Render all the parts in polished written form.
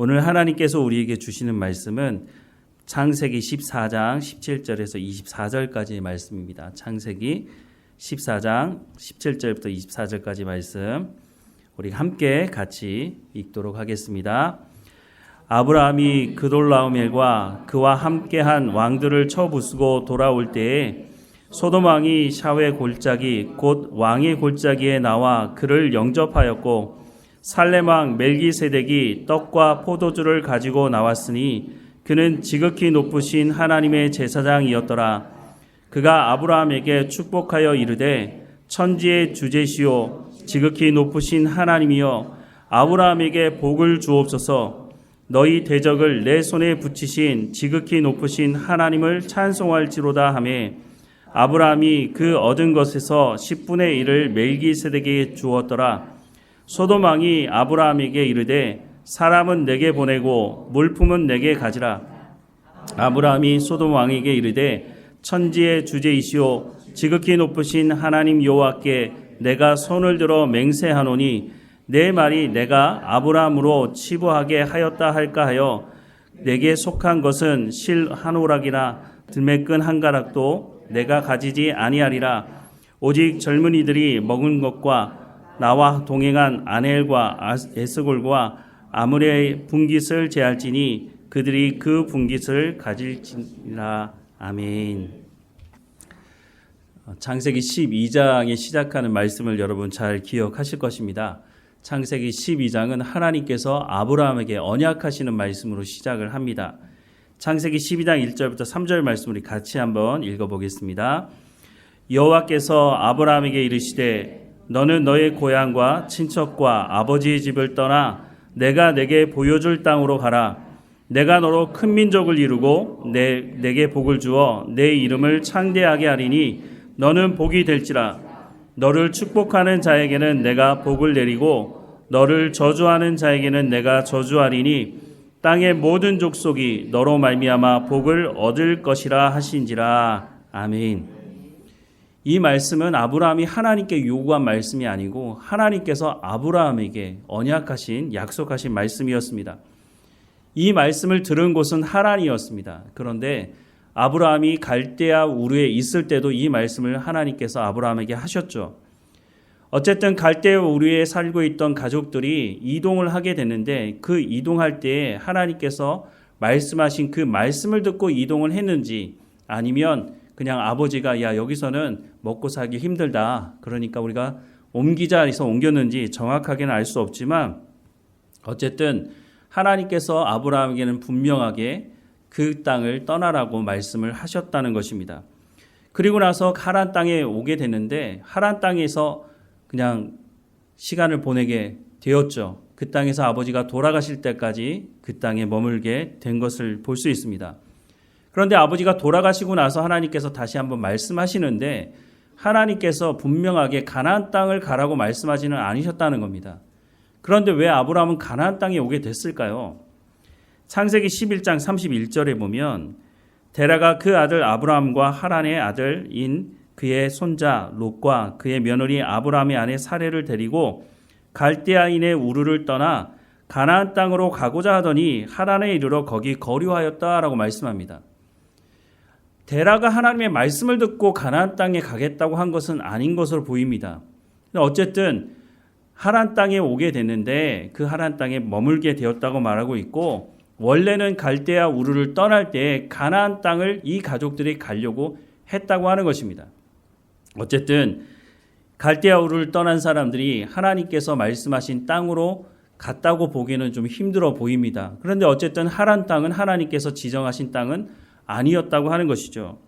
오늘 하나님께서 우리에게 주시는 말씀은 창세기 14장 17절에서 24절까지의 말씀입니다. 창세기 14장 17절부터 24절까지 말씀 우리 함께 같이 읽도록 하겠습니다. 아브라함이 그돌라오멜과 그와 함께한 왕들을 쳐부수고 돌아올 때에 소돔 왕이 샤웨 골짜기 곧 왕의 골짜기에 나와 그를 영접하였고 살렘 왕 멜기세덱이 떡과 포도주를 가지고 나왔으니 그는 지극히 높으신 하나님의 제사장이었더라. 그가 아브라함에게 축복하여 이르되 천지의 주제시오 지극히 높으신 하나님이여 아브라함에게 복을 주옵소서. 너희 대적을 내 손에 붙이신 지극히 높으신 하나님을 찬송할지로다 하매 아브라함이 그 얻은 것에서 10분의 1을 멜기세덱에게 주었더라. 소돔 왕이 아브라함에게 이르되 사람은 내게 보내고 물품은 내게 가지라. 아브라함이 소돔 왕에게 이르되 천지의 주제이시오 지극히 높으신 하나님 여호와께 내가 손을 들어 맹세하노니 내 말이 내가 아브라함으로 치부하게 하였다 할까 하여 내게 속한 것은 실 한 오락이나 들매끈 한 가락도 내가 가지지 아니하리라. 오직 젊은이들이 먹은 것과 나와 동행한 아넬과 에스골과 아므레의 분깃을 제할지니 그들이 그 분깃을 가질지니라. 아멘. 창세기 12장에 시작하는 말씀을 여러분 잘 기억하실 것입니다. 창세기 12장은 하나님께서 아브라함에게 언약하시는 말씀으로 시작을 합니다. 창세기 12장 1절부터 3절 말씀 우리 같이 한번 읽어보겠습니다. 여호와께서 아브라함에게 이르시되 너는 너의 고향과 친척과 아버지의 집을 떠나 내가 내게 보여줄 땅으로 가라. 내가 너로 큰 민족을 이루고 내게 복을 주어 내 이름을 창대하게 하리니 너는 복이 될지라. 너를 축복하는 자에게는 내가 복을 내리고 너를 저주하는 자에게는 내가 저주하리니 땅의 모든 족속이 너로 말미암아 복을 얻을 것이라 하신지라. 아멘. 이 말씀은 아브라함이 하나님께 요구한 말씀이 아니고 하나님께서 아브라함에게 언약하신 약속하신 말씀이었습니다. 이 말씀을 들은 곳은 하란이었습니다. 그런데 아브라함이 갈대아 우르에 있을 때도 이 말씀을 하나님께서 아브라함에게 하셨죠. 어쨌든 갈대아 우르에 살고 있던 가족들이 이동을 하게 됐는데 그 이동할 때에 하나님께서 말씀하신 그 말씀을 듣고 이동을 했는지 아니면 그냥 아버지가 야 여기서는 먹고 살기 힘들다 그러니까 우리가 옮기자 해서 옮겼는지 정확하게는 알 수 없지만 어쨌든 하나님께서 아브라함에게는 분명하게 그 땅을 떠나라고 말씀을 하셨다는 것입니다. 그리고 나서 하란 땅에 오게 됐는데 하란 땅에서 그냥 시간을 보내게 되었죠. 그 땅에서 아버지가 돌아가실 때까지 그 땅에 머물게 된 것을 볼 수 있습니다. 그런데 아버지가 돌아가시고 나서 하나님께서 다시 한번 말씀하시는데 하나님께서 분명하게 가나안 땅을 가라고 말씀하지는 않으셨다는 겁니다. 그런데 왜 아브라함은 가나안 땅에 오게 됐을까요? 창세기 11장 31절에 보면 데라가 그 아들 아브라함과 하란의 아들인 그의 손자 롯과 그의 며느리 아브라함의 아내 사레를 데리고 갈대아인의 우르를 떠나 가나안 땅으로 가고자 하더니 하란에 이르러 거기 거류하였다라고 말씀합니다. 데라가 하나님의 말씀을 듣고 가나안 땅에 가겠다고 한 것은 아닌 것으로 보입니다. 어쨌든 하란 땅에 오게 됐는데 그 하란 땅에 머물게 되었다고 말하고 있고 원래는 갈대아 우르를 떠날 때 가나안 땅을 이 가족들이 가려고 했다고 하는 것입니다. 어쨌든 갈대아 우르를 떠난 사람들이 하나님께서 말씀하신 땅으로 갔다고 보기에는 좀 힘들어 보입니다. 그런데 어쨌든 하란 땅은 하나님께서 지정하신 땅은 아니었다고 하는 것이죠.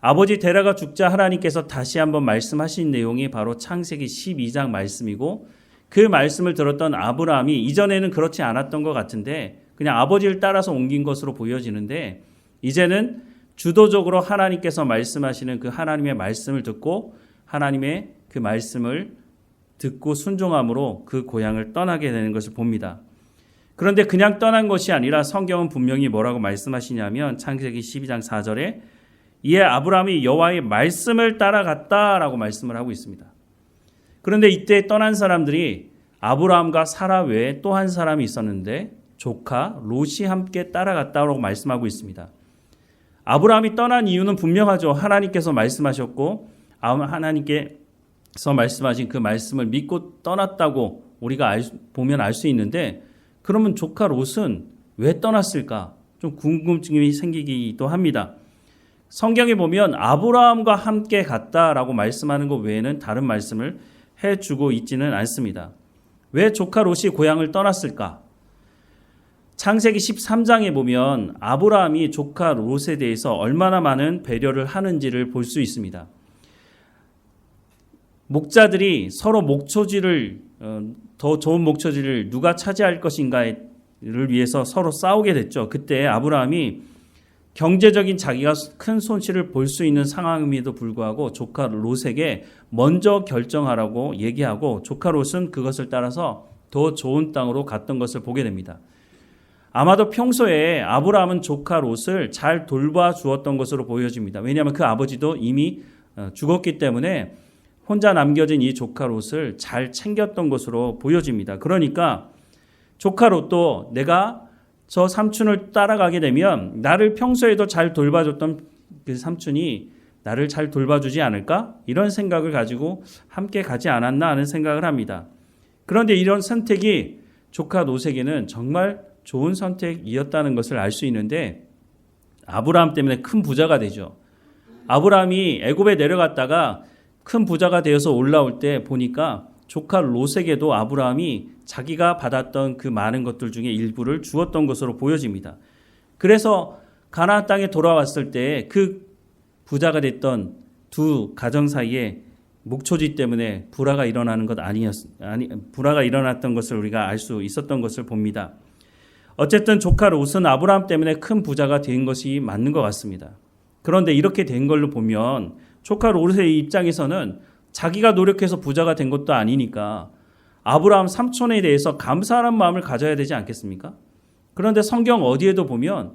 아버지 데라가 죽자 하나님께서 다시 한번 말씀하신 내용이 바로 창세기 12장 말씀이고 그 말씀을 들었던 아브라함이 이전에는 그렇지 않았던 것 같은데 그냥 아버지를 따라서 옮긴 것으로 보여지는데 이제는 주도적으로 하나님께서 말씀하시는 그 하나님의 말씀을 듣고 하나님의 그 말씀을 듣고 순종함으로 그 고향을 떠나게 되는 것을 봅니다. 그런데 그냥 떠난 것이 아니라 성경은 분명히 뭐라고 말씀하시냐면 창세기 12장 4절에 이에 아브라함이 여호와의 말씀을 따라갔다라고 말씀을 하고 있습니다. 그런데 이때 떠난 사람들이 아브라함과 사라 외에 또 한 사람이 있었는데 조카 롯이 함께 따라갔다고 말씀하고 있습니다. 아브라함이 떠난 이유는 분명하죠. 하나님께서 말씀하셨고 하나님께서 말씀하신 그 말씀을 믿고 떠났다고 우리가 보면 알 수 있는데, 그러면 조카 롯은 왜 떠났을까? 좀 궁금증이 생기기도 합니다. 성경에 보면 아브라함과 함께 갔다라고 말씀하는 것 외에는 다른 말씀을 해주고 있지는 않습니다. 왜 조카 롯이 고향을 떠났을까? 창세기 13장에 보면 아브라함이 조카 롯에 대해서 얼마나 많은 배려를 하는지를 볼 수 있습니다. 목자들이 서로 더 좋은 목초지를 누가 차지할 것인가를 위해서 서로 싸우게 됐죠. 그때 아브라함이 경제적인 자기가 큰 손실을 볼 수 있는 상황임에도 불구하고 조카 롯에게 먼저 결정하라고 얘기하고, 조카 롯은 그것을 따라서 더 좋은 땅으로 갔던 것을 보게 됩니다. 아마도 평소에 아브라함은 조카 롯을 잘 돌봐주었던 것으로 보여집니다. 왜냐하면 그 아버지도 이미 죽었기 때문에 혼자 남겨진 이 조카 롯을 잘 챙겼던 것으로 보여집니다. 그러니까 조카 롯도 내가 저 삼촌을 따라가게 되면 나를 평소에도 잘 돌봐줬던 그 삼촌이 나를 잘 돌봐주지 않을까? 이런 생각을 가지고 함께 가지 않았나 하는 생각을 합니다. 그런데 이런 선택이 조카 롯에게는 정말 좋은 선택이었다는 것을 알 수 있는데, 아브라함 때문에 큰 부자가 되죠. 아브라함이 애굽에 내려갔다가 큰 부자가 되어서 올라올 때 보니까 조카 롯에게도 아브라함이 자기가 받았던 그 많은 것들 중에 일부를 주었던 것으로 보여집니다. 그래서 가나안 땅에 돌아왔을 때 그 부자가 됐던 두 가정 사이에 목초지 때문에 불화가 일어났던 것을 우리가 알 수 있었던 것을 봅니다. 어쨌든 조카 롯은 아브라함 때문에 큰 부자가 된 것이 맞는 것 같습니다. 그런데 이렇게 된 걸로 보면 조카 롯의 입장에서는 자기가 노력해서 부자가 된 것도 아니니까 아브라함 삼촌에 대해서 감사하는 마음을 가져야 되지 않겠습니까? 그런데 성경 어디에도 보면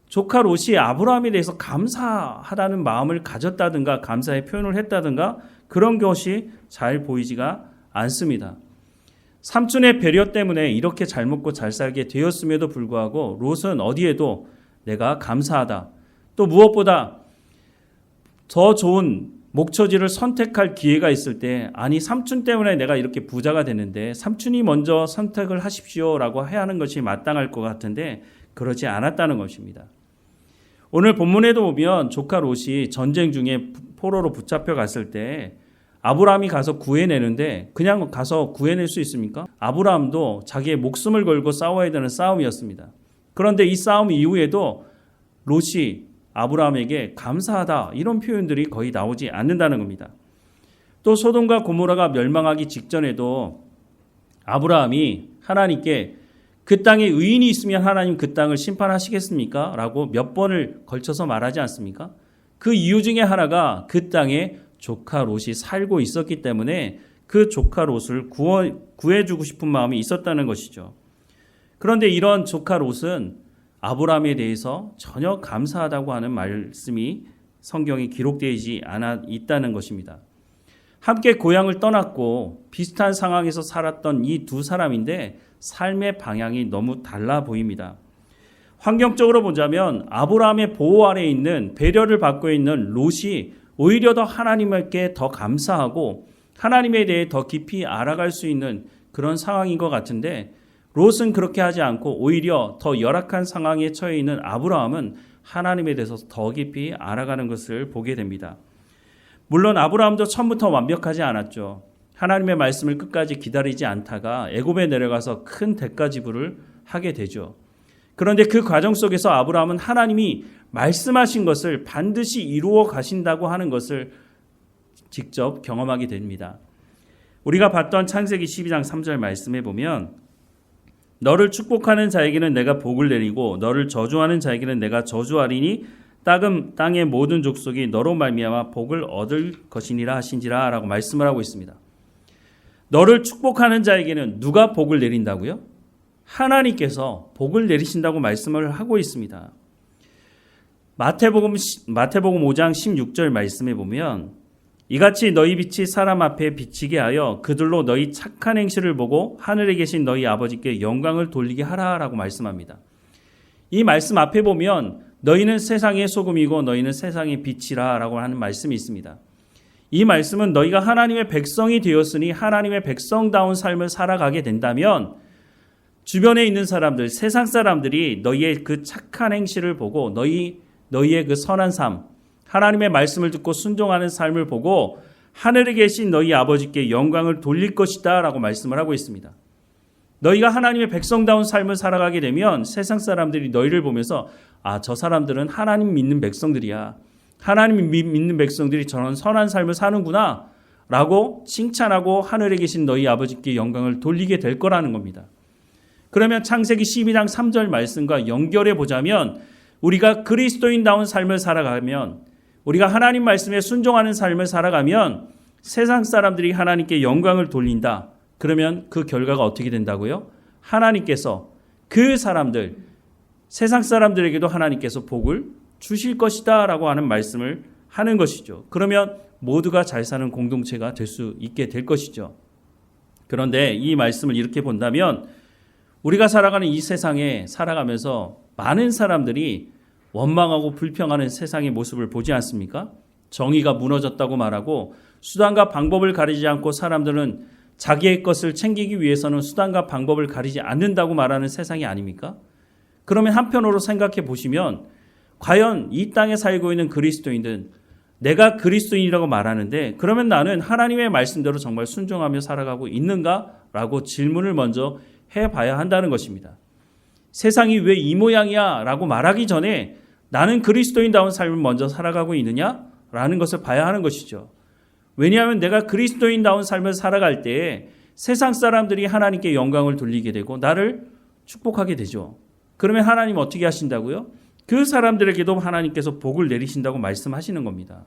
조카 롯이 아브라함에 대해서 감사하다는 마음을 가졌다든가 감사의 표현을 했다든가 그런 것이 잘 보이지가 않습니다. 삼촌의 배려 때문에 이렇게 잘 먹고 잘 살게 되었음에도 불구하고 롯은 어디에도 내가 감사하다, 또 무엇보다 더 좋은 목초지를 선택할 기회가 있을 때, 아니 삼촌 때문에 내가 이렇게 부자가 되는데 삼촌이 먼저 선택을 하십시오라고 해야 하는 것이 마땅할 것 같은데 그러지 않았다는 것입니다. 오늘 본문에도 보면 조카 롯이 전쟁 중에 포로로 붙잡혀 갔을 때 아브라함이 가서 구해내는데 그냥 가서 구해낼 수 있습니까? 아브라함도 자기의 목숨을 걸고 싸워야 되는 싸움이었습니다. 그런데 이 싸움 이후에도 롯이 아브라함에게 감사하다 이런 표현들이 거의 나오지 않는다는 겁니다. 또 소돔과 고모라가 멸망하기 직전에도 아브라함이 하나님께 그 땅에 의인이 있으면 하나님 그 땅을 심판하시겠습니까? 라고 몇 번을 걸쳐서 말하지 않습니까? 그 이유 중에 하나가 그 땅에 조카 롯이 살고 있었기 때문에 그 조카 롯을 구해주고 싶은 마음이 있었다는 것이죠. 그런데 이런 조카 롯은 아브라함에 대해서 전혀 감사하다고 하는 말씀이 성경에 기록되지 않아 있다는 것입니다. 함께 고향을 떠났고 비슷한 상황에서 살았던 이 두 사람인데 삶의 방향이 너무 달라 보입니다. 환경적으로 보자면 아브라함의 보호 아래에 있는 배려를 받고 있는 롯이 오히려 더 하나님께 더 감사하고 하나님에 대해 더 깊이 알아갈 수 있는 그런 상황인 것 같은데, 롯은 그렇게 하지 않고 오히려 더 열악한 상황에 처해 있는 아브라함은 하나님에 대해서 더 깊이 알아가는 것을 보게 됩니다. 물론 아브라함도 처음부터 완벽하지 않았죠. 하나님의 말씀을 끝까지 기다리지 않다가 애굽에 내려가서 큰 대가 지불을 하게 되죠. 그런데 그 과정 속에서 아브라함은 하나님이 말씀하신 것을 반드시 이루어 가신다고 하는 것을 직접 경험하게 됩니다. 우리가 봤던 창세기 12장 3절 말씀에 보면 너를 축복하는 자에게는 내가 복을 내리고 너를 저주하는 자에게는 내가 저주하리니 땅의 모든 족속이 너로 말미암아 복을 얻을 것이니라 하신지라 라고 말씀을 하고 있습니다. 너를 축복하는 자에게는 누가 복을 내린다고요? 하나님께서 복을 내리신다고 말씀을 하고 있습니다. 마태복음 5장 16절 말씀에 보면 이같이 너희 빛이 사람 앞에 비치게 하여 그들로 너희 착한 행실을 보고 하늘에 계신 너희 아버지께 영광을 돌리게 하라라고 말씀합니다. 이 말씀 앞에 보면 너희는 세상의 소금이고 너희는 세상의 빛이라라고 하는 말씀이 있습니다. 이 말씀은 너희가 하나님의 백성이 되었으니 하나님의 백성다운 삶을 살아가게 된다면 주변에 있는 사람들, 세상 사람들이 너희의 그 착한 행실을 보고 너희의 그 선한 삶, 하나님의 말씀을 듣고 순종하는 삶을 보고 하늘에 계신 너희 아버지께 영광을 돌릴 것이다 라고 말씀을 하고 있습니다. 너희가 하나님의 백성다운 삶을 살아가게 되면 세상 사람들이 너희를 보면서 저 사람들은 하나님 믿는 백성들이야. 하나님 믿는 백성들이 저런 선한 삶을 사는구나 라고 칭찬하고 하늘에 계신 너희 아버지께 영광을 돌리게 될 거라는 겁니다. 그러면 창세기 12장 3절 말씀과 연결해 보자면 우리가 그리스도인다운 삶을 살아가면 우리가 하나님 말씀에 순종하는 삶을 살아가면 세상 사람들이 하나님께 영광을 돌린다. 그러면 그 결과가 어떻게 된다고요? 하나님께서 그 사람들, 세상 사람들에게도 하나님께서 복을 주실 것이다 라고 하는 말씀을 하는 것이죠. 그러면 모두가 잘 사는 공동체가 될 수 있게 될 것이죠. 그런데 이 말씀을 이렇게 본다면 우리가 살아가는 이 세상에 살아가면서 많은 사람들이 원망하고 불평하는 세상의 모습을 보지 않습니까? 정의가 무너졌다고 말하고 수단과 방법을 가리지 않고 사람들은 자기의 것을 챙기기 위해서는 수단과 방법을 가리지 않는다고 말하는 세상이 아닙니까? 그러면 한편으로 생각해 보시면 과연 이 땅에 살고 있는 그리스도인들은 내가 그리스도인이라고 말하는데 그러면 나는 하나님의 말씀대로 정말 순종하며 살아가고 있는가라고 질문을 먼저 해봐야 한다는 것입니다. 세상이 왜 이 모양이야 라고 말하기 전에 나는 그리스도인다운 삶을 먼저 살아가고 있느냐라는 것을 봐야 하는 것이죠. 왜냐하면 내가 그리스도인다운 삶을 살아갈 때에 세상 사람들이 하나님께 영광을 돌리게 되고 나를 축복하게 되죠. 그러면 하나님 어떻게 하신다고요? 그 사람들에게도 하나님께서 복을 내리신다고 말씀하시는 겁니다.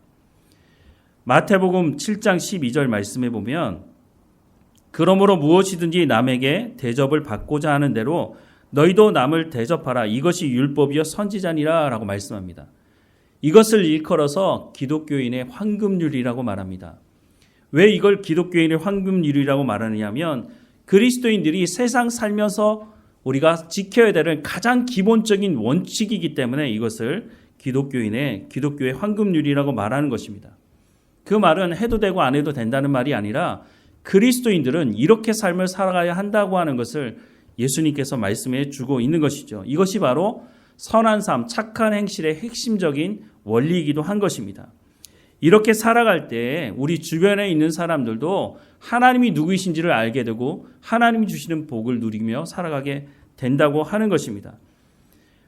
마태복음 7장 12절 말씀에 보면 그러므로 무엇이든지 남에게 대접을 받고자 하는 대로 너희도 남을 대접하라. 이것이 율법이요 선지자니라 라고 말씀합니다. 이것을 일컬어서 기독교인의 황금률이라고 말합니다. 왜 이걸 기독교인의 황금률이라고 말하느냐면 그리스도인들이 세상 살면서 우리가 지켜야 되는 가장 기본적인 원칙이기 때문에 이것을 기독교의 황금률이라고 말하는 것입니다. 그 말은 해도 되고 안 해도 된다는 말이 아니라 그리스도인들은 이렇게 삶을 살아가야 한다고 하는 것을 예수님께서 말씀해 주고 있는 것이죠. 이것이 바로 선한 삶, 착한 행실의 핵심적인 원리이기도 한 것입니다. 이렇게 살아갈 때 우리 주변에 있는 사람들도 하나님이 누구이신지를 알게 되고 하나님이 주시는 복을 누리며 살아가게 된다고 하는 것입니다.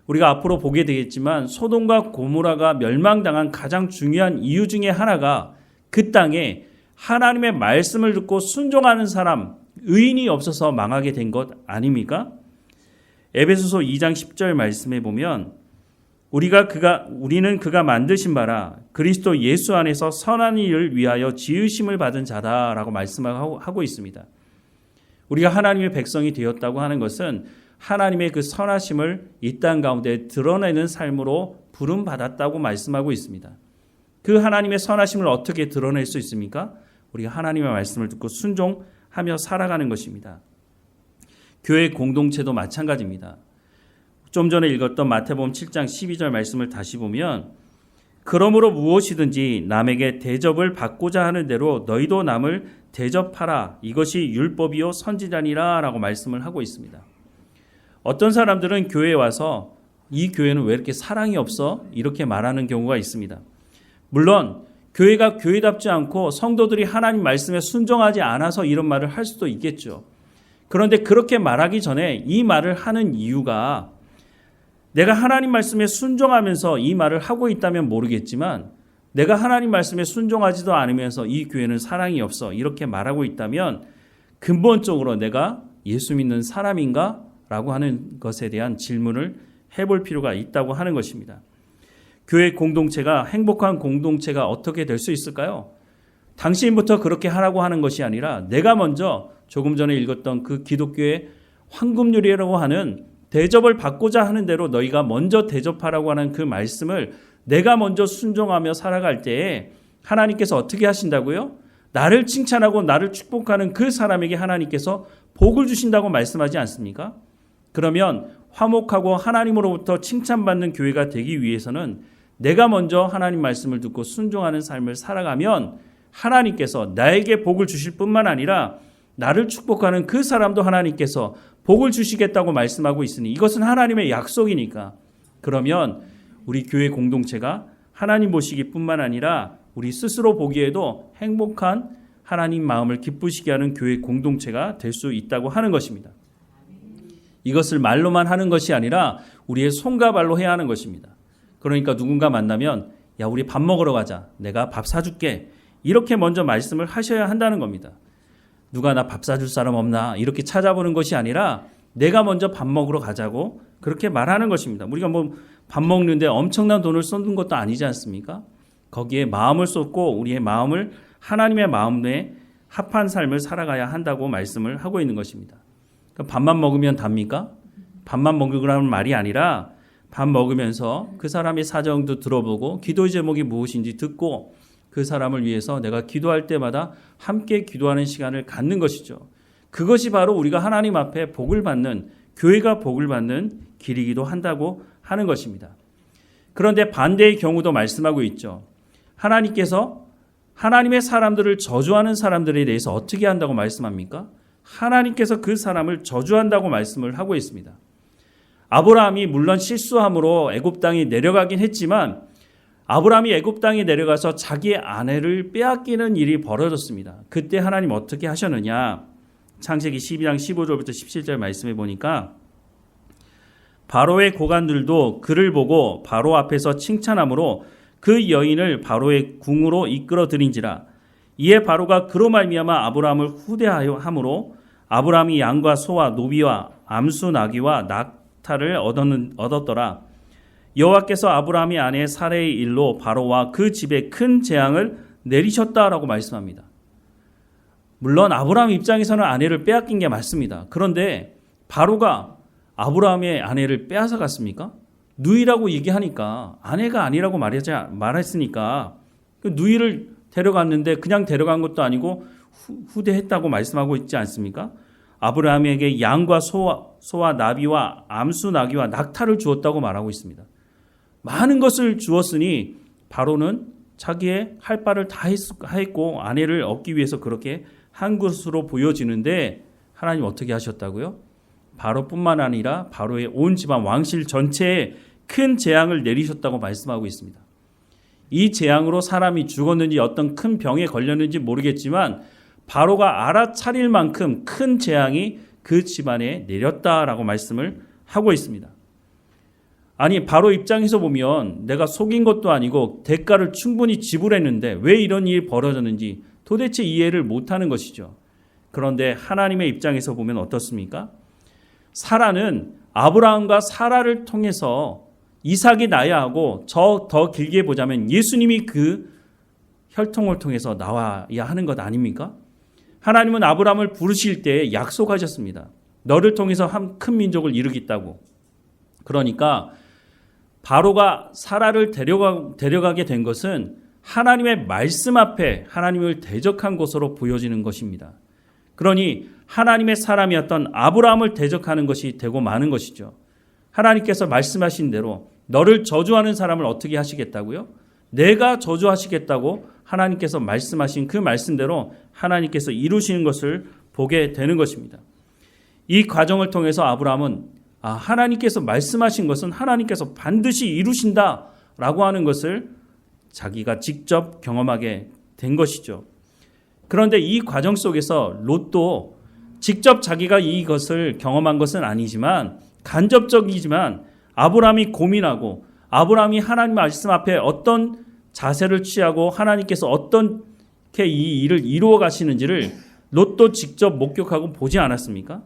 우리가 앞으로 보게 되겠지만 소돔과 고모라가 멸망당한 가장 중요한 이유 중에 하나가 그 땅에 하나님의 말씀을 듣고 순종하는 사람, 의인이 없어서 망하게 된 것 아닙니까? 에베소서 2장 10절 말씀에 보면 우리는 그가 만드신 바라 그리스도 예수 안에서 선한 일을 위하여 지으심을 받은 자다라고 말씀하고 있습니다. 우리가 하나님의 백성이 되었다고 하는 것은 하나님의 그 선하심을 이 땅 가운데 드러내는 삶으로 부름받았다고 말씀하고 있습니다. 그 하나님의 선하심을 어떻게 드러낼 수 있습니까? 우리가 하나님의 말씀을 듣고 순종하며 살아가는 것입니다. 교회 공동체도 마찬가지입니다. 좀 전에 읽었던 마태복음 7장 12절 말씀을 다시 보면 그러므로 무엇이든지 남에게 대접을 받고자 하는 대로 너희도 남을 대접하라. 이것이 율법이요 선지자니라 라고 말씀을 하고 있습니다. 어떤 사람들은 교회에 와서 이 교회는 왜 이렇게 사랑이 없어? 이렇게 말하는 경우가 있습니다. 물론 교회가 교회답지 않고 성도들이 하나님 말씀에 순종하지 않아서 이런 말을 할 수도 있겠죠. 그런데 그렇게 말하기 전에 이 말을 하는 이유가 내가 하나님 말씀에 순종하면서 이 말을 하고 있다면 모르겠지만 내가 하나님 말씀에 순종하지도 않으면서 이 교회는 사랑이 없어 이렇게 말하고 있다면 근본적으로 내가 예수 믿는 사람인가? 라고 하는 것에 대한 질문을 해볼 필요가 있다고 하는 것입니다. 교회 공동체가 행복한 공동체가 어떻게 될 수 있을까요? 당신부터 그렇게 하라고 하는 것이 아니라 내가 먼저 조금 전에 읽었던 그 기독교의 황금률이라고 하는 대접을 받고자 하는 대로 너희가 먼저 대접하라고 하는 그 말씀을 내가 먼저 순종하며 살아갈 때에 하나님께서 어떻게 하신다고요? 나를 칭찬하고 나를 축복하는 그 사람에게 하나님께서 복을 주신다고 말씀하지 않습니까? 그러면 화목하고 하나님으로부터 칭찬받는 교회가 되기 위해서는 내가 먼저 하나님 말씀을 듣고 순종하는 삶을 살아가면 하나님께서 나에게 복을 주실 뿐만 아니라 나를 축복하는 그 사람도 하나님께서 복을 주시겠다고 말씀하고 있으니 이것은 하나님의 약속이니까 그러면 우리 교회 공동체가 하나님 보시기뿐만 아니라 우리 스스로 보기에도 행복한 하나님 마음을 기쁘시게 하는 교회 공동체가 될 수 있다고 하는 것입니다. 이것을 말로만 하는 것이 아니라 우리의 손과 발로 해야 하는 것입니다. 그러니까 누군가 만나면 야 우리 밥 먹으러 가자. 내가 밥 사줄게. 이렇게 먼저 말씀을 하셔야 한다는 겁니다. 누가 나 밥 사줄 사람 없나 이렇게 찾아보는 것이 아니라 내가 먼저 밥 먹으러 가자고 그렇게 말하는 것입니다. 우리가 뭐 밥 먹는데 엄청난 돈을 쏟는 것도 아니지 않습니까? 거기에 마음을 쏟고 우리의 마음을 하나님의 마음에 합한 삶을 살아가야 한다고 말씀을 하고 있는 것입니다. 그러니까 밥만 먹으면 답니까? 밥만 먹으라는 말이 아니라 밥 먹으면서 그 사람의 사정도 들어보고 기도의 제목이 무엇인지 듣고 그 사람을 위해서 내가 기도할 때마다 함께 기도하는 시간을 갖는 것이죠. 그것이 바로 우리가 하나님 앞에 복을 받는 교회가 복을 받는 길이기도 한다고 하는 것입니다. 그런데 반대의 경우도 말씀하고 있죠. 하나님께서 하나님의 사람들을 저주하는 사람들에 대해서 어떻게 한다고 말씀합니까? 하나님께서 그 사람을 저주한다고 말씀을 하고 있습니다. 아브라함이 물론 실수함으로 애굽 땅에 내려가긴 했지만 아브라함이 애굽 땅에 내려가서 자기의 아내를 빼앗기는 일이 벌어졌습니다. 그때 하나님 어떻게 하셨느냐? 창세기 12장 15절부터 17절 말씀해 보니까 바로의 고관들도 그를 보고 바로 앞에서 칭찬함으로 그 여인을 바로의 궁으로 이끌어들인지라. 이에 바로가 그로 말미암아 아브라함을 후대하여 함으로 아브라함이 양과 소와 노비와 암수 나귀와 낙타를 얻었더라. 여호와께서 아브라함이 아내 사레의 일로 바로와 그 집에 큰 재앙을 내리셨다라고 말씀합니다. 물론 아브라함 입장에서는 아내를 빼앗긴 게 맞습니다. 그런데 바로가 아브라함의 아내를 빼앗아 갔습니까? 누이라고 얘기하니까 아내가 아니라고 말했으니까 그 누이를 데려갔는데 그냥 데려간 것도 아니고 후대했다고 말씀하고 있지 않습니까? 아브라함에게 양과 소와 나비와 암수 나귀와 낙타를 주었다고 말하고 있습니다. 많은 것을 주었으니 바로는 자기의 할 바를 다 했고 아내를 얻기 위해서 그렇게 한 것으로 보여지는데 하나님 어떻게 하셨다고요? 바로뿐만 아니라 바로의 온 집안 왕실 전체에 큰 재앙을 내리셨다고 말씀하고 있습니다. 이 재앙으로 사람이 죽었는지 어떤 큰 병에 걸렸는지 모르겠지만 바로가 알아차릴 만큼 큰 재앙이 그 집안에 내렸다라고 말씀을 하고 있습니다. 아니 바로 입장에서 보면 내가 속인 것도 아니고 대가를 충분히 지불했는데 왜 이런 일이 벌어졌는지 도대체 이해를 못하는 것이죠. 그런데 하나님의 입장에서 보면 어떻습니까? 사라는 아브라함과 사라를 통해서 이삭이 나야 하고 더 길게 보자면 예수님이 그 혈통을 통해서 나와야 하는 것 아닙니까? 하나님은 아브라함을 부르실 때 약속하셨습니다. 너를 통해서 한 큰 민족을 이루겠다고. 그러니까 바로가 사라를 데려가게 된 것은 하나님의 말씀 앞에 하나님을 대적한 것으로 보여지는 것입니다. 그러니 하나님의 사람이었던 아브라함을 대적하는 것이 되고 마는 것이죠. 하나님께서 말씀하신 대로 너를 저주하는 사람을 어떻게 하시겠다고요? 내가 저주하시겠다고 하나님께서 말씀하신 그 말씀대로 하나님께서 이루시는 것을 보게 되는 것입니다. 이 과정을 통해서 아브라함은 하나님께서 말씀하신 것은 하나님께서 반드시 이루신다라고 하는 것을 자기가 직접 경험하게 된 것이죠. 그런데 이 과정 속에서 롯도 직접 자기가 이것을 경험한 것은 아니지만 간접적이지만 아브라함이 고민하고 아브라함이 하나님 말씀 앞에 어떤 자세를 취하고 하나님께서 어떻게 이 일을 이루어 가시는지를 롯도 직접 목격하고 보지 않았습니까?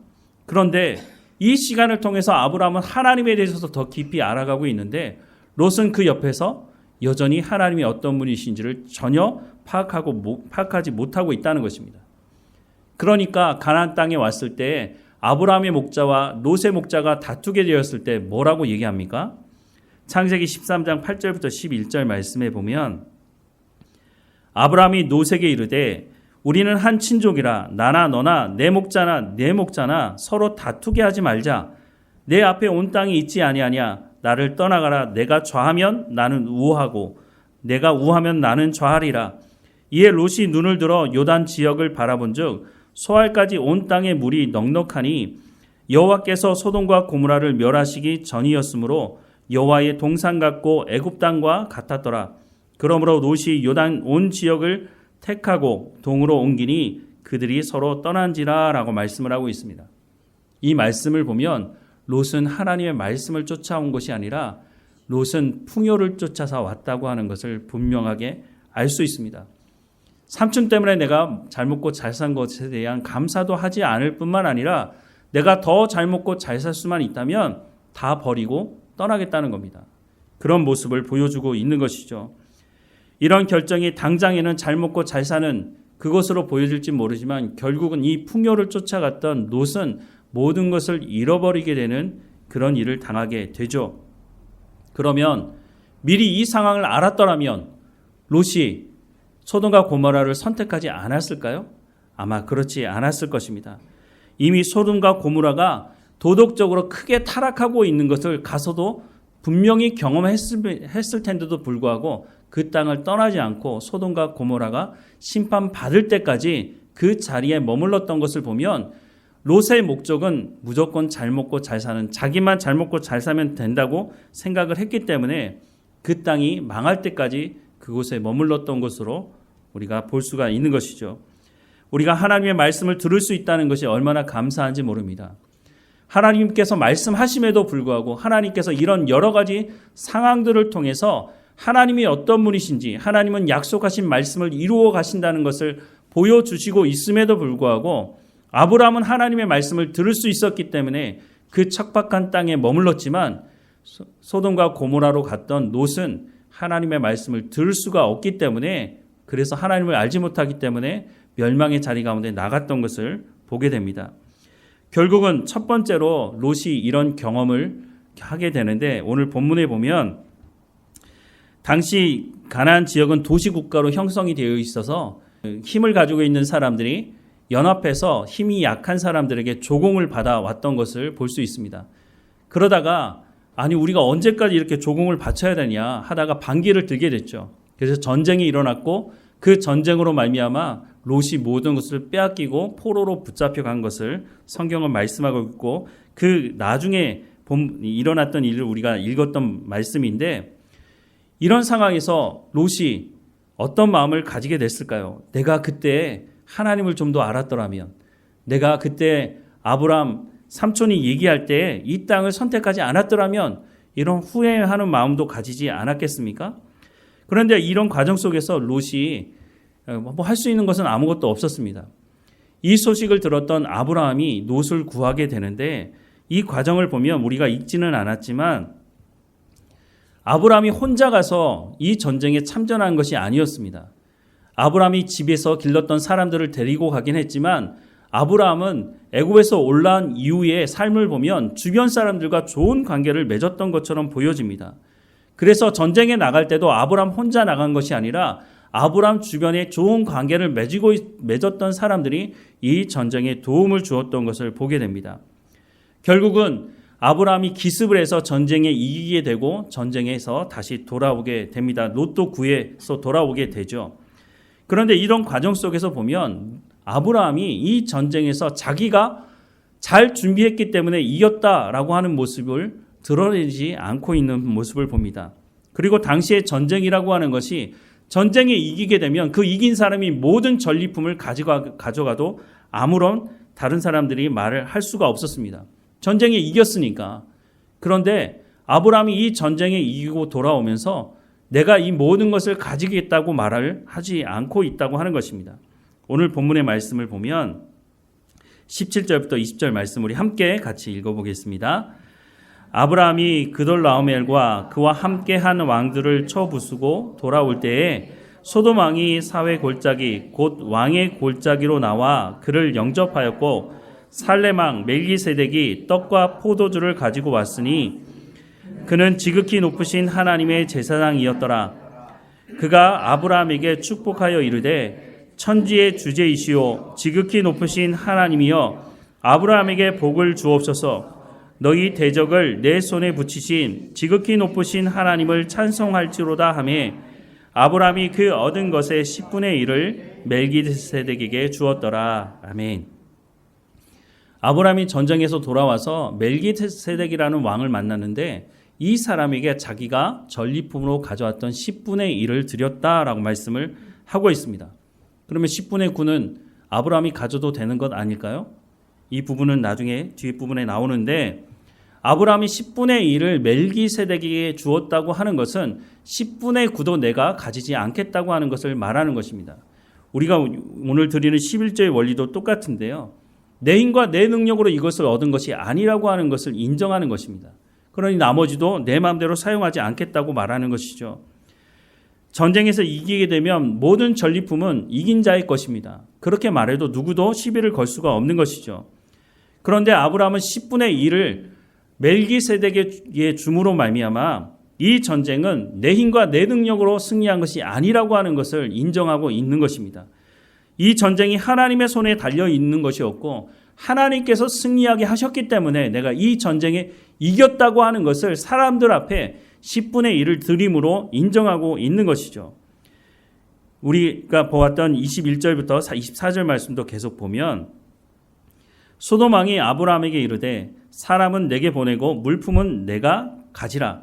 그런데 이 시간을 통해서 아브라함은 하나님에 대해서 더 깊이 알아가고 있는데 롯은 그 옆에서 여전히 하나님이 어떤 분이신지를 전혀 파악하지 못하고 있다는 것입니다. 그러니까 가나안 땅에 왔을 때 아브라함의 목자와 롯의 목자가 다투게 되었을 때 뭐라고 얘기합니까? 창세기 13장 8절부터 11절 말씀에 보면 아브라함이 롯에게 이르되 우리는 한 친족이라 나나 너나 내 목자나 내 목자나 서로 다투게 하지 말자. 내 앞에 온 땅이 있지 아니하냐. 나를 떠나가라. 내가 좌하면 나는 우하고 내가 우하면 나는 좌하리라. 이에 롯이 눈을 들어 요단 지역을 바라본즉 소알까지 온 땅의 물이 넉넉하니 여호와께서 소돔과 고모라를 멸하시기 전이었으므로 여호와의 동산 같고 애굽 땅과 같았더라. 그러므로 롯이 요단 온 지역을 택하고 동으로 옮기니 그들이 서로 떠난지라 라고 말씀을 하고 있습니다. 이 말씀을 보면 롯은 하나님의 말씀을 쫓아온 것이 아니라 롯은 풍요를 쫓아서 왔다고 하는 것을 분명하게 알 수 있습니다. 삼촌 때문에 내가 잘 먹고 잘 산 것에 대한 감사도 하지 않을 뿐만 아니라 내가 더 잘 먹고 잘 살 수만 있다면 다 버리고 떠나겠다는 겁니다. 그런 모습을 보여주고 있는 것이죠. 이런 결정이 당장에는 잘 먹고 잘 사는 그것으로 보여질지 모르지만 결국은 이 풍요를 쫓아갔던 롯은 모든 것을 잃어버리게 되는 그런 일을 당하게 되죠. 그러면 미리 이 상황을 알았더라면 롯이 소돔과 고모라를 선택하지 않았을까요? 아마 그렇지 않았을 것입니다. 이미 소돔과 고모라가 도덕적으로 크게 타락하고 있는 것을 가서도 분명히 경험했을 텐데도 불구하고 그 땅을 떠나지 않고 소돔과 고모라가 심판받을 때까지 그 자리에 머물렀던 것을 보면 롯의 목적은 무조건 잘 먹고 잘 사는, 자기만 잘 먹고 잘 사면 된다고 생각을 했기 때문에 그 땅이 망할 때까지 그곳에 머물렀던 것으로 우리가 볼 수가 있는 것이죠. 우리가 하나님의 말씀을 들을 수 있다는 것이 얼마나 감사한지 모릅니다. 하나님께서 말씀하심에도 불구하고 하나님께서 이런 여러 가지 상황들을 통해서 하나님이 어떤 분이신지, 하나님은 약속하신 말씀을 이루어 가신다는 것을 보여주시고 있음에도 불구하고 아브라함은 하나님의 말씀을 들을 수 있었기 때문에 그 척박한 땅에 머물렀지만 소돔과 고모라로 갔던 롯은 하나님의 말씀을 들을 수가 없기 때문에, 그래서 하나님을 알지 못하기 때문에 멸망의 자리 가운데 나갔던 것을 보게 됩니다. 결국은 첫 번째로 롯이 이런 경험을 하게 되는데, 오늘 본문에 보면 당시 가나안 지역은 도시국가로 형성이 되어 있어서 힘을 가지고 있는 사람들이 연합해서 힘이 약한 사람들에게 조공을 받아왔던 것을 볼 수 있습니다. 그러다가 아니 우리가 언제까지 이렇게 조공을 바쳐야 되냐 하다가 반기를 들게 됐죠. 그래서 전쟁이 일어났고 그 전쟁으로 말미암아 롯이 모든 것을 빼앗기고 포로로 붙잡혀간 것을 성경은 말씀하고 있고, 그 나중에 일어났던 일을 우리가 읽었던 말씀인데, 이런 상황에서 롯이 어떤 마음을 가지게 됐을까요? 내가 그때 하나님을 좀 더 알았더라면, 내가 그때 아브라함 삼촌이 얘기할 때 이 땅을 선택하지 않았더라면 이런 후회하는 마음도 가지지 않았겠습니까? 그런데 이런 과정 속에서 롯이 뭐 할 수 있는 것은 아무것도 없었습니다. 이 소식을 들었던 아브라함이 롯을 구하게 되는데, 이 과정을 보면 우리가 읽지는 않았지만 아브라함이 혼자 가서 이 전쟁에 참전한 것이 아니었습니다. 아브라함이 집에서 길렀던 사람들을 데리고 가긴 했지만 아브라함은 애굽에서 올라온 이후의 삶을 보면 주변 사람들과 좋은 관계를 맺었던 것처럼 보여집니다. 그래서 전쟁에 나갈 때도 아브라함 혼자 나간 것이 아니라 아브라함 주변에 좋은 관계를 맺었던 사람들이 이 전쟁에 도움을 주었던 것을 보게 됩니다. 결국은 아브라함이 기습을 해서 전쟁에 이기게 되고 전쟁에서 다시 돌아오게 됩니다. 롯도 구해서 돌아오게 되죠. 그런데 이런 과정 속에서 보면 아브라함이 이 전쟁에서 자기가 잘 준비했기 때문에 이겼다라고 하는 모습을 드러내지 않고 있는 모습을 봅니다. 그리고 당시의 전쟁이라고 하는 것이 전쟁에 이기게 되면 그 이긴 사람이 모든 전리품을 가져가도 아무런 다른 사람들이 말을 할 수가 없었습니다. 전쟁에 이겼으니까. 그런데 아브라함이 이 전쟁에 이기고 돌아오면서 내가 이 모든 것을 가지겠다고 말을 하지 않고 있다고 하는 것입니다. 오늘 본문의 말씀을 보면 17절부터 20절 말씀 우리 함께 같이 읽어보겠습니다. 아브라함이 그돌라오멜과 그와 함께한 왕들을 쳐 부수고 돌아올 때에 소돔 왕이 사회 골짜기 곧 왕의 골짜기로 나와 그를 영접하였고, 살렘 왕 멜기세덱이 떡과 포도주를 가지고 왔으니 그는 지극히 높으신 하나님의 제사장이었더라. 그가 아브라함에게 축복하여 이르되 천지의 주제이시오 지극히 높으신 하나님이여 아브라함에게 복을 주옵소서. 너희 대적을 내 손에 붙이신 지극히 높으신 하나님을 찬송할지로다 하매 아브라함이 그 얻은 것의 10분의 1을 멜기세덱에게 주었더라. 아멘. 아브라함이 전쟁에서 돌아와서 멜기세덱이라는 왕을 만났는데 이 사람에게 자기가 전리품으로 가져왔던 10분의 1을 드렸다라고 말씀을 하고 있습니다. 그러면 10분의 9는 아브라함이 가져도 되는 것 아닐까요? 이 부분은 나중에 뒷부분에 나오는데 아브라함이 10분의 1을 멜기세덱에게 주었다고 하는 것은 10분의 9도 내가 가지지 않겠다고 하는 것을 말하는 것입니다. 우리가 오늘 드리는 11조의 원리도 똑같은데요. 내 힘과 내 능력으로 이것을 얻은 것이 아니라고 하는 것을 인정하는 것입니다. 그러니 나머지도 내 마음대로 사용하지 않겠다고 말하는 것이죠. 전쟁에서 이기게 되면 모든 전리품은 이긴 자의 것입니다. 그렇게 말해도 누구도 시비를 걸 수가 없는 것이죠. 그런데 아브라함은 10분의 1을 멜기세덱에게 줌으로 말미암아 이 전쟁은 내 힘과 내 능력으로 승리한 것이 아니라고 하는 것을 인정하고 있는 것입니다. 이 전쟁이 하나님의 손에 달려 있는 것이었고 하나님께서 승리하게 하셨기 때문에 내가 이 전쟁에 이겼다고 하는 것을 사람들 앞에 10분의 1을 드림으로 인정하고 있는 것이죠. 우리가 보았던 21절부터 24절 말씀도 계속 보면 소돔 왕이 아브라함에게 이르되 사람은 내게 보내고 물품은 내가 가지라.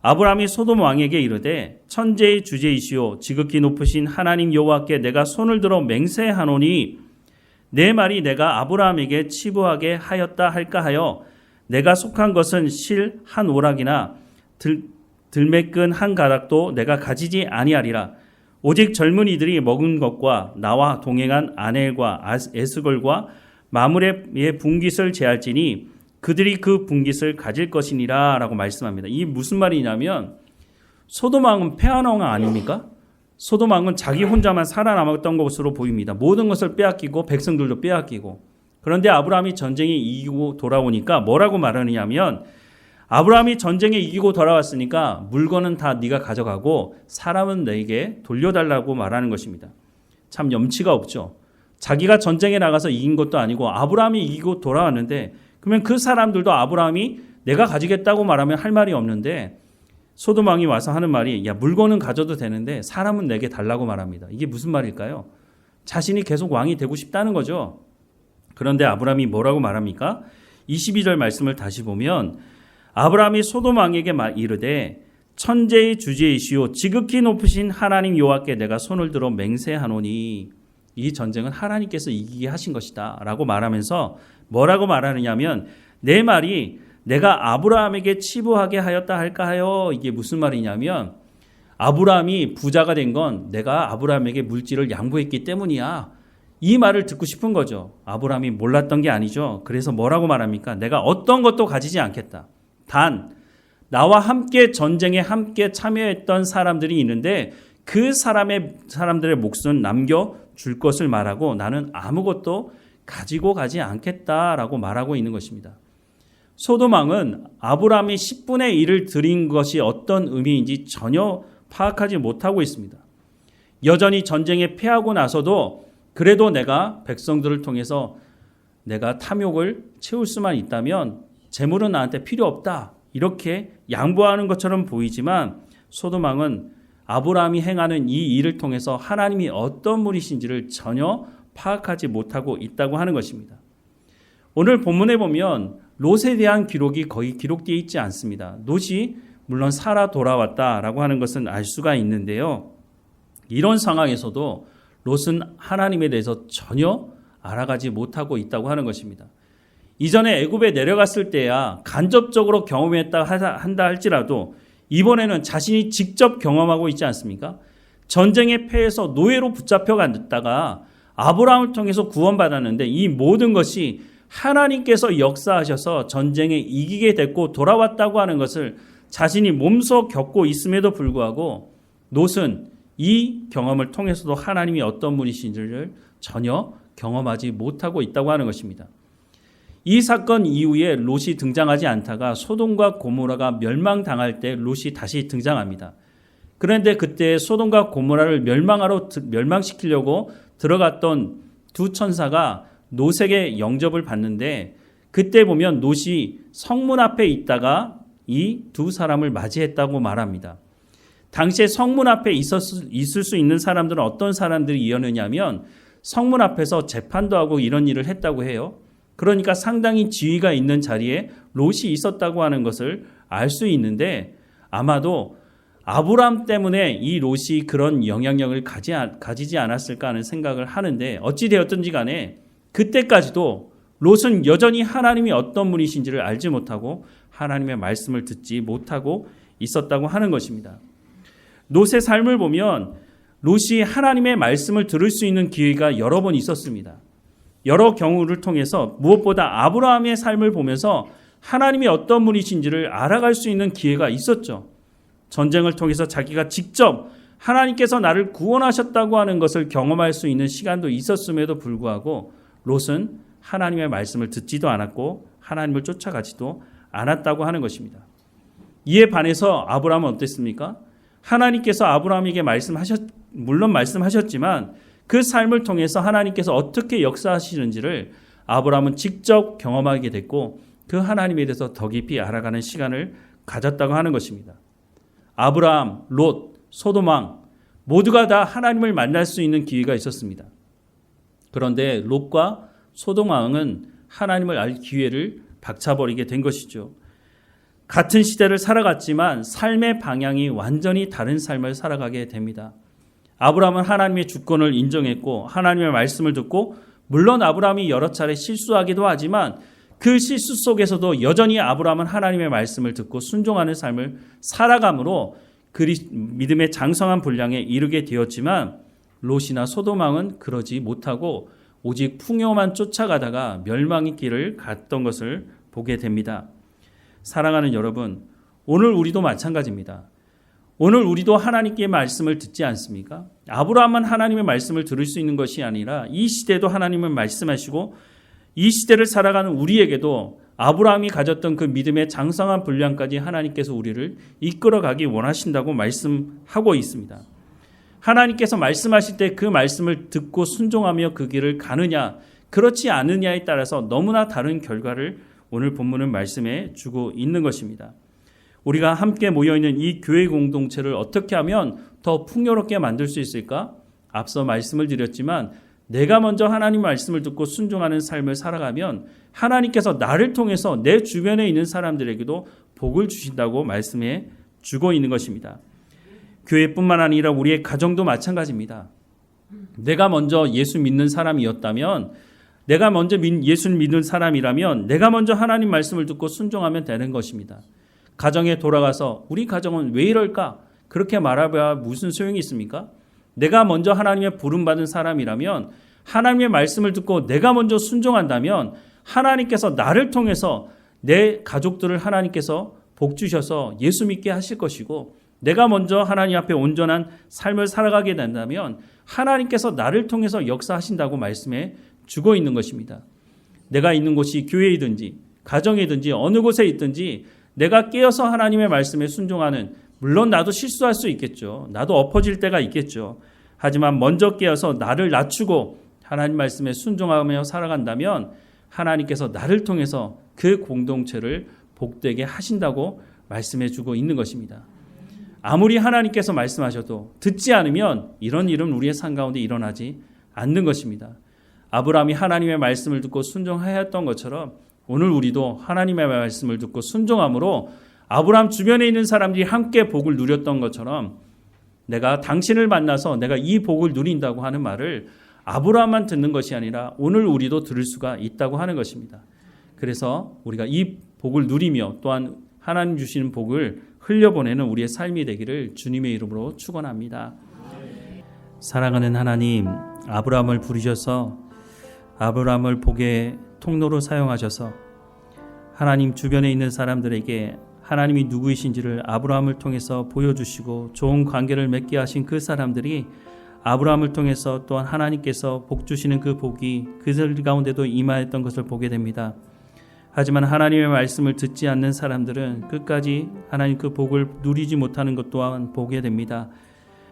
아브라함이 소돔 왕에게 이르되 천지의 주제이시오 지극히 높으신 하나님 여호와께 내가 손을 들어 맹세하노니 내 말이 내가 아브라함에게 치부하게 하였다 할까 하여 내가 속한 것은 실 한 오락이나 들매끈 한 가닥도 내가 가지지 아니하리라. 오직 젊은이들이 먹은 것과 나와 동행한 아넬과 에스걸과 마므레의 분깃을 제할지니 그들이 그 분깃을 가질 것이니라 라고 말씀합니다. 이게 무슨 말이냐면 소돔 왕은 패한 왕 아닙니까? 소돔 왕은 자기 혼자만 살아남았던 것으로 보입니다. 모든 것을 빼앗기고 백성들도 빼앗기고. 그런데 아브라함이 전쟁에 이기고 돌아오니까 뭐라고 말하느냐면 아브라함이 전쟁에 이기고 돌아왔으니까 물건은 다 네가 가져가고 사람은 내게 돌려달라고 말하는 것입니다. 참 염치가 없죠. 자기가 전쟁에 나가서 이긴 것도 아니고 아브라함이 이기고 돌아왔는데 그러면 그 사람들도 아브라함이 내가 가지겠다고 말하면 할 말이 없는데 소돔 왕이 와서 하는 말이 야 물건은 가져도 되는데 사람은 내게 달라고 말합니다. 이게 무슨 말일까요? 자신이 계속 왕이 되고 싶다는 거죠. 그런데 아브라함이 뭐라고 말합니까? 22절 말씀을 다시 보면 아브라함이 소돔 왕에게 이르되 천지의 주제이시오 지극히 높으신 하나님 여호와께 내가 손을 들어 맹세하노니 이 전쟁은 하나님께서 이기게 하신 것이다 라고 말하면서 뭐라고 말하느냐면 내 말이 내가 아브라함에게 치부하게 하였다 할까 하여 이게 무슨 말이냐면 아브라함이 부자가 된 건 내가 아브라함에게 물질을 양보했기 때문이야. 이 말을 듣고 싶은 거죠. 아브라함이 몰랐던 게 아니죠. 그래서 뭐라고 말합니까? 내가 어떤 것도 가지지 않겠다. 단 나와 함께 전쟁에 함께 참여했던 사람들이 있는데 그 사람들의 몫은 남겨줄 것을 말하고 나는 아무것도 가지고 가지 않겠다라고 말하고 있는 것입니다. 소돔 왕은 아브라함이 10분의 1을 드린 것이 어떤 의미인지 전혀 파악하지 못하고 있습니다. 여전히 전쟁에 패하고 나서도 그래도 내가 백성들을 통해서 내가 탐욕을 채울 수만 있다면 재물은 나한테 필요 없다. 이렇게 양보하는 것처럼 보이지만 소돔 왕은 아브라함이 행하는 이 일을 통해서 하나님이 어떤 분이신지를 전혀 파악하지 못하고 있다고 하는 것입니다. 오늘 본문에 보면 롯에 대한 기록이 거의 기록되어 있지 않습니다. 롯이 물론 살아 돌아왔다라고 하는 것은 알 수가 있는데요. 이런 상황에서도 롯은 하나님에 대해서 전혀 알아가지 못하고 있다고 하는 것입니다. 이전에 애굽에 내려갔을 때야 간접적으로 경험했다 한다 할지라도 이번에는 자신이 직접 경험하고 있지 않습니까? 전쟁에 패해서 노예로 붙잡혀 갔다가 아브라함을 통해서 구원받았는데 이 모든 것이 하나님께서 역사하셔서 전쟁에 이기게 됐고 돌아왔다고 하는 것을 자신이 몸소 겪고 있음에도 불구하고 롯은 이 경험을 통해서도 하나님이 어떤 분이신지를 전혀 경험하지 못하고 있다고 하는 것입니다. 이 사건 이후에 롯이 등장하지 않다가 소돔과 고모라가 멸망당할 때 롯이 다시 등장합니다. 그런데 그때 소돔과 고모라를 멸망시키려고 들어갔던 두 천사가 롯에게 영접을 받는데, 그때 보면 롯이 성문 앞에 있다가 이 두 사람을 맞이했다고 말합니다. 당시에 성문 앞에 있을 수 있는 사람들은 어떤 사람들이었느냐면 성문 앞에서 재판도 하고 이런 일을 했다고 해요. 그러니까 상당히 지위가 있는 자리에 롯이 있었다고 하는 것을 알 수 있는데, 아마도 아브람 때문에 이 롯이 그런 영향력을 가지지 않았을까 하는 생각을 하는데, 어찌 되었든지 간에 그때까지도 롯은 여전히 하나님이 어떤 분이신지를 알지 못하고 하나님의 말씀을 듣지 못하고 있었다고 하는 것입니다. 롯의 삶을 보면 롯이 하나님의 말씀을 들을 수 있는 기회가 여러 번 있었습니다. 여러 경우를 통해서 무엇보다 아브라함의 삶을 보면서 하나님이 어떤 분이신지를 알아갈 수 있는 기회가 있었죠. 전쟁을 통해서 자기가 직접 하나님께서 나를 구원하셨다고 하는 것을 경험할 수 있는 시간도 있었음에도 불구하고 롯은 하나님의 말씀을 듣지도 않았고 하나님을 쫓아가지도 않았다고 하는 것입니다. 이에 반해서 아브라함은 어땠습니까? 하나님께서 아브라함에게 물론 말씀하셨지만 그 삶을 통해서 하나님께서 어떻게 역사하시는지를 아브라함은 직접 경험하게 됐고 그 하나님에 대해서 더 깊이 알아가는 시간을 가졌다고 하는 것입니다. 아브라함, 롯, 소돔왕 모두가 다 하나님을 만날 수 있는 기회가 있었습니다. 그런데 롯과 소돔왕은 하나님을 알 기회를 박차버리게 된 것이죠. 같은 시대를 살아갔지만 삶의 방향이 완전히 다른 삶을 살아가게 됩니다. 아브라함은 하나님의 주권을 인정했고 하나님의 말씀을 듣고, 물론 아브라함이 여러 차례 실수하기도 하지만 그 실수 속에서도 여전히 아브라함은 하나님의 말씀을 듣고 순종하는 삶을 살아감으로 믿음의 장성한 분량에 이르게 되었지만, 롯이나 소돔왕은 그러지 못하고 오직 풍요만 쫓아가다가 멸망의 길을 갔던 것을 보게 됩니다. 사랑하는 여러분, 오늘 우리도 마찬가지입니다. 오늘 우리도 하나님께 말씀을 듣지 않습니까? 아브라함만 하나님의 말씀을 들을 수 있는 것이 아니라 이 시대도 하나님을 말씀하시고 이 시대를 살아가는 우리에게도 아브라함이 가졌던 그 믿음의 장성한 분량까지 하나님께서 우리를 이끌어가기 원하신다고 말씀하고 있습니다. 하나님께서 말씀하실 때 그 말씀을 듣고 순종하며 그 길을 가느냐 그렇지 않느냐에 따라서 너무나 다른 결과를 오늘 본문은 말씀해 주고 있는 것입니다. 우리가 함께 모여있는 이 교회 공동체를 어떻게 하면 더 풍요롭게 만들 수 있을까? 앞서 말씀을 드렸지만 내가 먼저 하나님 말씀을 듣고 순종하는 삶을 살아가면 하나님께서 나를 통해서 내 주변에 있는 사람들에게도 복을 주신다고 말씀해 주고 있는 것입니다. 교회뿐만 아니라 우리의 가정도 마찬가지입니다. 내가 먼저 예수 믿는 사람이었다면, 내가 먼저 예수를 믿는 사람이라면 내가 먼저 하나님 말씀을 듣고 순종하면 되는 것입니다. 가정에 돌아가서 우리 가정은 왜 이럴까? 그렇게 말해봐야 무슨 소용이 있습니까? 내가 먼저 하나님의 부름받은 사람이라면 하나님의 말씀을 듣고 내가 먼저 순종한다면 하나님께서 나를 통해서 내 가족들을 하나님께서 복 주셔서 예수 믿게 하실 것이고, 내가 먼저 하나님 앞에 온전한 삶을 살아가게 된다면 하나님께서 나를 통해서 역사하신다고 말씀해 주고 있는 것입니다. 내가 있는 곳이 교회이든지 가정이든지 어느 곳에 있든지 내가 깨어서 하나님의 말씀에 순종하는, 물론 나도 실수할 수 있겠죠. 나도 엎어질 때가 있겠죠. 하지만 먼저 깨어서 나를 낮추고 하나님 말씀에 순종하며 살아간다면 하나님께서 나를 통해서 그 공동체를 복되게 하신다고 말씀해 주고 있는 것입니다. 아무리 하나님께서 말씀하셔도 듣지 않으면 이런 일은 우리의 삶 가운데 일어나지 않는 것입니다. 아브라함이 하나님의 말씀을 듣고 순종하였던 것처럼 오늘 우리도 하나님의 말씀을 듣고 순종함으로 아브라함 주변에 있는 사람들이 함께 복을 누렸던 것처럼 내가 당신을 만나서 내가 이 복을 누린다고 하는 말을 아브라함만 듣는 것이 아니라 오늘 우리도 들을 수가 있다고 하는 것입니다. 그래서 우리가 이 복을 누리며 또한 하나님 주시는 복을 흘려보내는 우리의 삶이 되기를 주님의 이름으로 축원합니다. 사랑하는 하나님, 아브라함을 부르셔서 아브라함을 복의 통로로 사용하셔서 하나님 주변에 있는 사람들에게 하나님이 누구이신지를 아브라함을 통해서 보여주시고 좋은 관계를 맺게 하신 그 사람들이 아브라함을 통해서 또한 하나님께서 복 주시는 그 복이 그들 가운데도 임하였던 것을 보게 됩니다. 하지만 하나님의 말씀을 듣지 않는 사람들은 끝까지 하나님 그 복을 누리지 못하는 것 또한 보게 됩니다.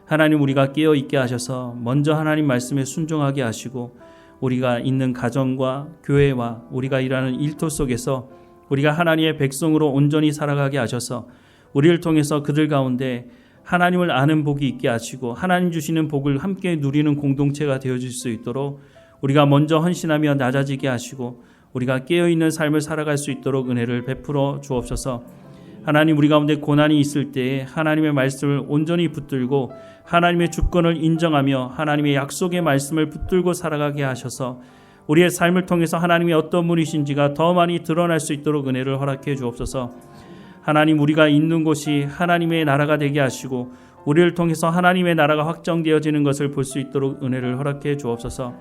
하나님, 우리가 깨어 있게 하셔서 먼저 하나님 말씀에 순종하게 하시고 우리가 있는 가정과 교회와 우리가 일하는 일터 속에서 우리가 하나님의 백성으로 온전히 살아가게 하셔서 우리를 통해서 그들 가운데 하나님을 아는 복이 있게 하시고 하나님 주시는 복을 함께 누리는 공동체가 되어질 수 있도록 우리가 먼저 헌신하며 낮아지게 하시고 우리가 깨어있는 삶을 살아갈 수 있도록 은혜를 베풀어 주옵소서. 하나님, 우리 가운데 고난이 있을 때에 하나님의 말씀을 온전히 붙들고 하나님의 주권을 인정하며 하나님의 약속의 말씀을 붙들고 살아가게 하셔서 우리의 삶을 통해서 하나님이 어떤 분이신지가 더 많이 드러날 수 있도록 은혜를 허락해 주옵소서. 하나님, 우리가 있는 곳이 하나님의 나라가 되게 하시고 우리를 통해서 하나님의 나라가 확정되어지는 것을 볼 수 있도록 은혜를 허락해 주옵소서.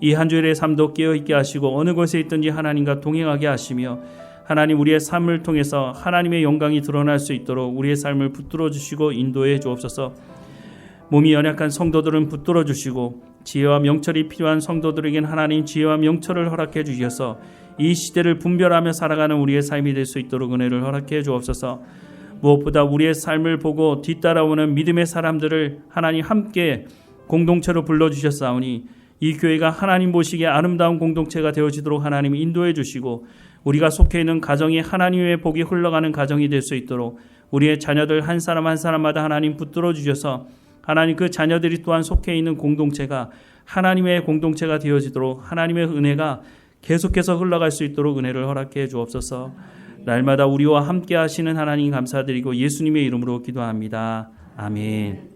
이 한 주일의 삶도 깨어있게 하시고 어느 곳에 있든지 하나님과 동행하게 하시며 하나님, 우리의 삶을 통해서 하나님의 영광이 드러날 수 있도록 우리의 삶을 붙들어 주시고 인도해 주옵소서. 몸이 연약한 성도들은 붙들어 주시고 지혜와 명철이 필요한 성도들에겐 하나님 지혜와 명철을 허락해 주셔서 이 시대를 분별하며 살아가는 우리의 삶이 될 수 있도록 은혜를 허락해 주옵소서. 무엇보다 우리의 삶을 보고 뒤따라오는 믿음의 사람들을 하나님 함께 공동체로 불러주셨사오니 이 교회가 하나님 보시기에 아름다운 공동체가 되어지도록 하나님이 인도해 주시고 우리가 속해 있는 가정이 하나님의 복이 흘러가는 가정이 될 수 있도록 우리의 자녀들 한 사람 한 사람마다 하나님 붙들어 주셔서 하나님 그 자녀들이 또한 속해 있는 공동체가 하나님의 공동체가 되어지도록 하나님의 은혜가 계속해서 흘러갈 수 있도록 은혜를 허락해 주옵소서. 날마다 우리와 함께 하시는 하나님 감사드리고 예수님의 이름으로 기도합니다. 아멘.